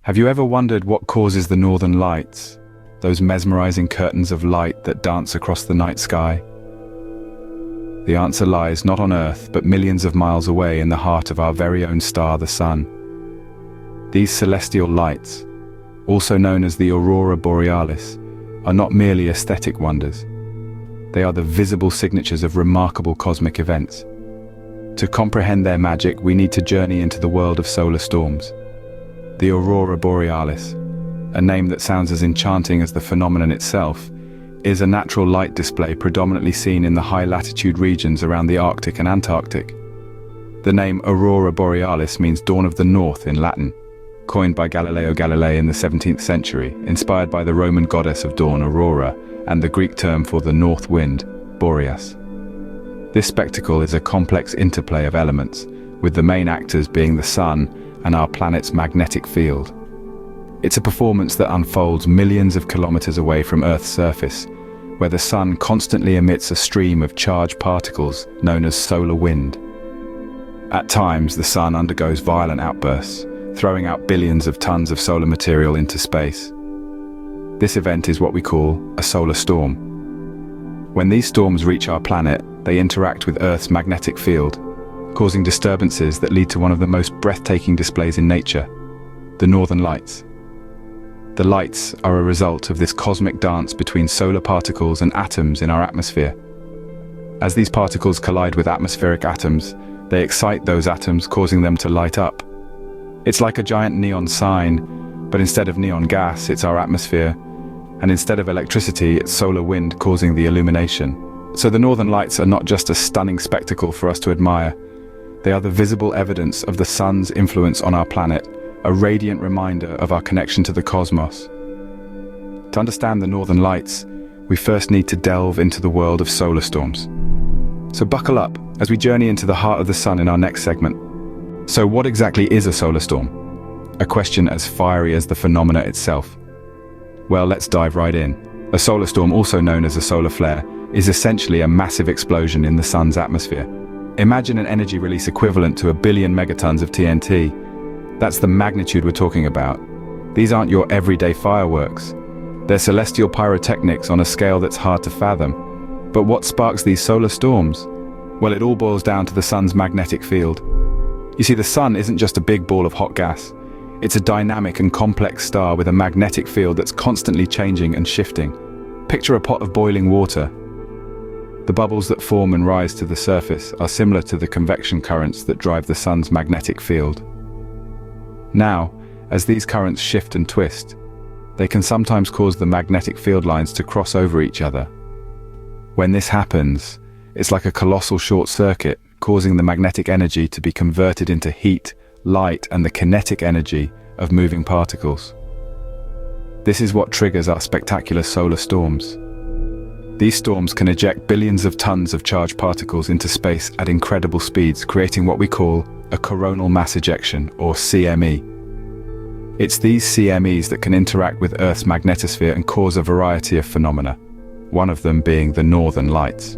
Have you ever wondered what causes the northern lights, those mesmerizing curtains of light that dance across the night sky? The answer lies not on Earth, but millions of miles away in the heart of our very own star, the Sun. These celestial lights, also known as the aurora borealis, are not merely aesthetic wonders. They are the visible signatures of remarkable cosmic events. To comprehend their magic, we need to journey into the world of solar storms. The aurora borealis, a name that sounds as enchanting as the phenomenon itself, is a natural light display predominantly seen in the high-latitude regions around the Arctic and Antarctic. The name aurora borealis means dawn of the north in Latin, coined by Galileo Galilei in the 17th century, inspired by the Roman goddess of dawn, Aurora, and the Greek term for the north wind, Boreas. This spectacle is a complex interplay of elements, with the main actors being the sun and our planet's magnetic field. It's a performance that unfolds millions of kilometers away from Earth's surface, where the sun constantly emits a stream of charged particles known as solar wind. At times, the sun undergoes violent outbursts, throwing out billions of tons of solar material into space. This event is what we call a solar storm. When these storms reach our planet, they interact with Earth's magnetic field, causing disturbances that lead to one of the most breathtaking displays in nature, the northern lights. The lights are a result of this cosmic dance between solar particles and atoms in our atmosphere. As these particles collide with atmospheric atoms, they excite those atoms, causing them to light up. It's like a giant neon sign, but instead of neon gas, it's our atmosphere, and instead of electricity, it's solar wind causing the illumination. So the northern lights are not just a stunning spectacle for us to admire. They are the visible evidence of the sun's influence on our planet, a radiant reminder of our connection to the cosmos. To understand the northern lights, we first need to delve into the world of solar storms. So buckle up as we journey into the heart of the sun in our next segment. So what exactly is a solar storm? A question as fiery as the phenomena itself. Well, let's dive right in. A solar storm, also known as a solar flare, is essentially a massive explosion in the sun's atmosphere. Imagine an energy release equivalent to 1 billion megatons of TNT. That's the magnitude we're talking about. These aren't your everyday fireworks. They're celestial pyrotechnics on a scale that's hard to fathom. But what sparks these solar storms? Well, it all boils down to the sun's magnetic field. You see, the sun isn't just a big ball of hot gas. It's a dynamic and complex star with a magnetic field that's constantly changing and shifting. Picture a pot of boiling water. The bubbles that form and rise to the surface are similar to the convection currents that drive the sun's magnetic field. Now, as these currents shift and twist, they can sometimes cause the magnetic field lines to cross over each other. When this happens, it's like a colossal short circuit, causing the magnetic energy to be converted into heat, light, and the kinetic energy of moving particles. This is what triggers our spectacular solar storms. These storms can eject billions of tons of charged particles into space at incredible speeds, creating what we call a coronal mass ejection, or CME. It's these CMEs that can interact with Earth's magnetosphere and cause a variety of phenomena, one of them being the northern lights.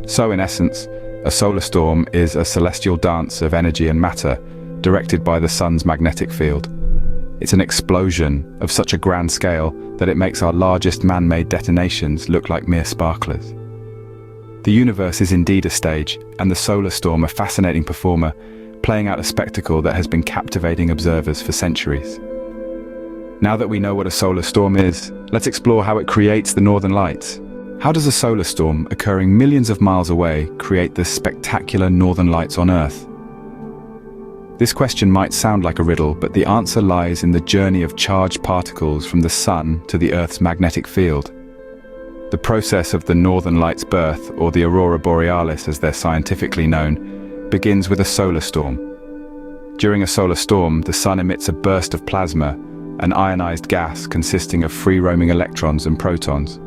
So in essence, a solar storm is a celestial dance of energy and matter directed by the sun's magnetic field. It's an explosion of such a grand scale that it makes our largest man-made detonations look like mere sparklers. The universe is indeed a stage, and the solar storm a fascinating performer, playing out a spectacle that has been captivating observers for centuries. Now that we know what a solar storm is, let's explore how it creates the northern lights. How does a solar storm occurring millions of miles away create the spectacular northern lights on Earth? This question might sound like a riddle, but the answer lies in the journey of charged particles from the sun to the Earth's magnetic field. The process of the northern lights' birth, or the aurora borealis as they're scientifically known, begins with a solar storm. During a solar storm, the sun emits a burst of plasma, an ionized gas consisting of free-roaming electrons and protons.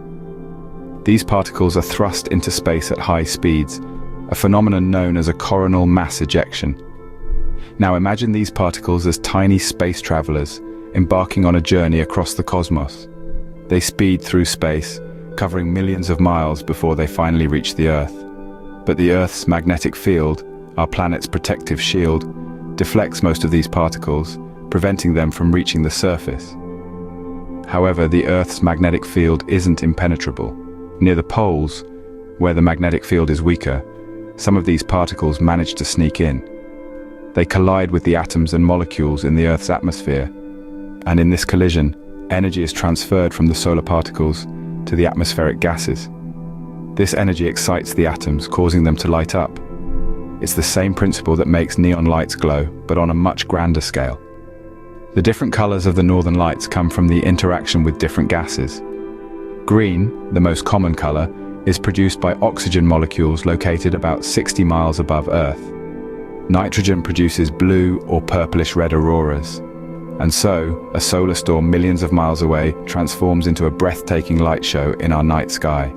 These particles are thrust into space at high speeds, a phenomenon known as a coronal mass ejection. Now imagine these particles as tiny space travelers embarking on a journey across the cosmos. They speed through space, covering millions of miles before they finally reach the Earth. But the Earth's magnetic field, our planet's protective shield, deflects most of these particles, preventing them from reaching the surface. However, the Earth's magnetic field isn't impenetrable. Near the poles, where the magnetic field is weaker, some of these particles manage to sneak in. They collide with the atoms and molecules in the Earth's atmosphere, and in this collision, energy is transferred from the solar particles to the atmospheric gases. This energy excites the atoms, causing them to light up. It's the same principle that makes neon lights glow, but on a much grander scale. The different colors of the northern lights come from the interaction with different gases. Green, the most common color, is produced by oxygen molecules located about 60 miles above Earth. Nitrogen produces blue or purplish-red auroras. And so, a solar storm millions of miles away transforms into a breathtaking light show in our night sky.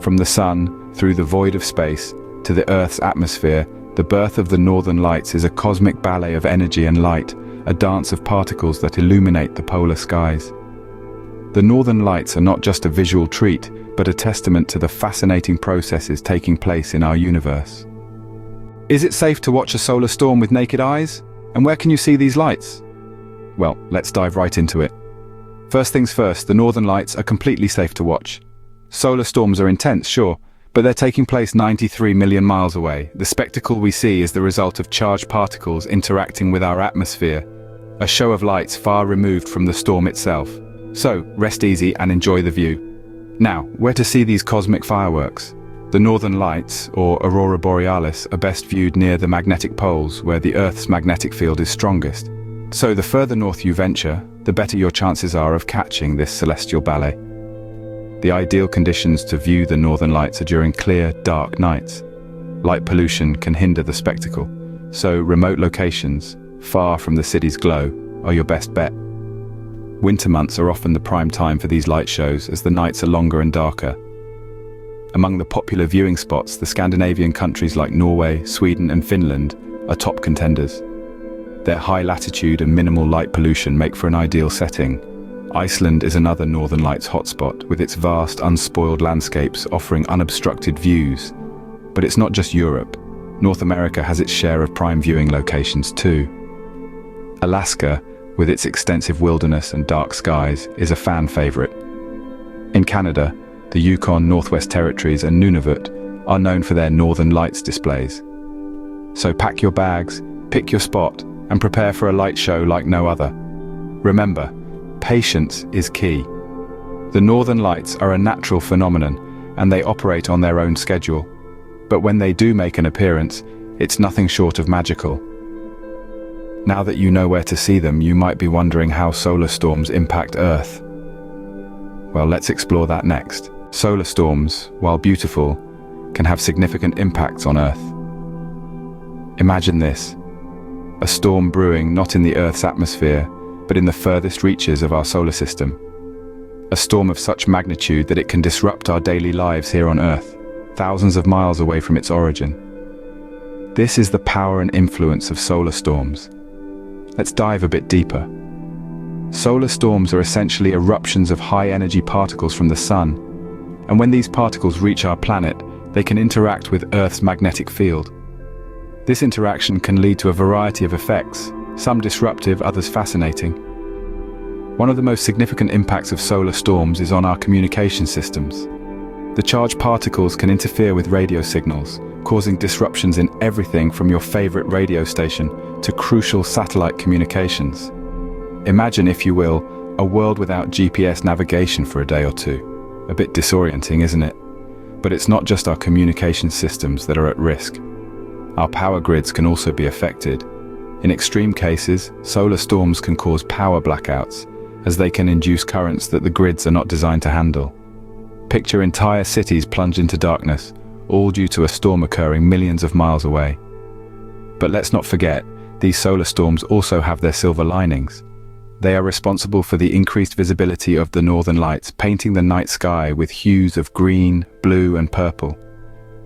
From the sun, through the void of space, to the Earth's atmosphere, the birth of the northern lights is a cosmic ballet of energy and light, a dance of particles that illuminate the polar skies. The northern lights are not just a visual treat, but a testament to the fascinating processes taking place in our universe. Is it safe to watch a solar storm with naked eyes? And where can you see these lights? Well, let's dive right into it. First things first, the northern lights are completely safe to watch. Solar storms are intense, sure, but they're taking place 93 million miles away. The spectacle we see is the result of charged particles interacting with our atmosphere, a show of lights far removed from the storm itself. So, rest easy and enjoy the view. Now, where to see these cosmic fireworks? The northern lights, or aurora borealis, are best viewed near the magnetic poles, where the Earth's magnetic field is strongest. So the further north you venture, the better your chances are of catching this celestial ballet. The ideal conditions to view the northern lights are during clear, dark nights. Light pollution can hinder the spectacle, so remote locations, far from the city's glow, are your best bet. Winter months are often the prime time for these light shows, as the nights are longer and darker. Among the popular viewing spots, the Scandinavian countries like Norway, Sweden and Finland are top contenders. Their high latitude and minimal light pollution make for an ideal setting. Iceland is another northern lights hotspot, with its vast, unspoiled landscapes offering unobstructed views. But it's not just Europe. North America has its share of prime viewing locations too. Alaska, with its extensive wilderness and dark skies, is a fan favorite. In Canada, the Yukon, Northwest Territories and Nunavut are known for their northern lights displays. So pack your bags, pick your spot, and prepare for a light show like no other. Remember, patience is key. The northern lights are a natural phenomenon, and they operate on their own schedule. But when they do make an appearance, it's nothing short of magical. Now that you know where to see them, you might be wondering how solar storms impact Earth. Well, let's explore that next. Solar storms, while beautiful, can have significant impacts on Earth. Imagine this: a storm brewing not in the Earth's atmosphere, but in the furthest reaches of our solar system. A storm of such magnitude that it can disrupt our daily lives here on Earth, thousands of miles away from its origin. This is the power and influence of solar storms. Let's dive a bit deeper. Solar storms are essentially eruptions of high-energy particles from the sun, and when these particles reach our planet, they can interact with Earth's magnetic field. This interaction can lead to a variety of effects, some disruptive, others fascinating. One of the most significant impacts of solar storms is on our communication systems. The charged particles can interfere with radio signals, causing disruptions in everything from your favorite radio station to crucial satellite communications. Imagine, if you will, a world without GPS navigation for a day or two. A bit disorienting, isn't it? But it's not just our communication systems that are at risk. Our power grids can also be affected. In extreme cases, solar storms can cause power blackouts, as they can induce currents that the grids are not designed to handle. Picture entire cities plunge into darkness, all due to a storm occurring millions of miles away. But let's not forget, these solar storms also have their silver linings. They are responsible for the increased visibility of the northern lights, painting the night sky with hues of green, blue and purple.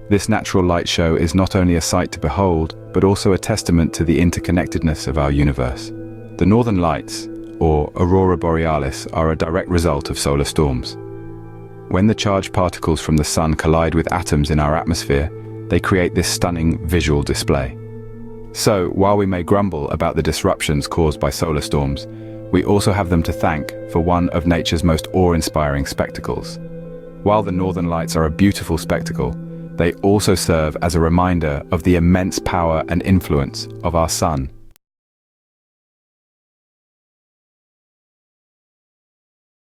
This natural light show is not only a sight to behold, but also a testament to the interconnectedness of our universe. The northern lights, or aurora borealis, are a direct result of solar storms. When the charged particles from the sun collide with atoms in our atmosphere, they create this stunning visual display. So, while we may grumble about the disruptions caused by solar storms, we also have them to thank for one of nature's most awe-inspiring spectacles. While the Northern Lights are a beautiful spectacle, they also serve as a reminder of the immense power and influence of our sun.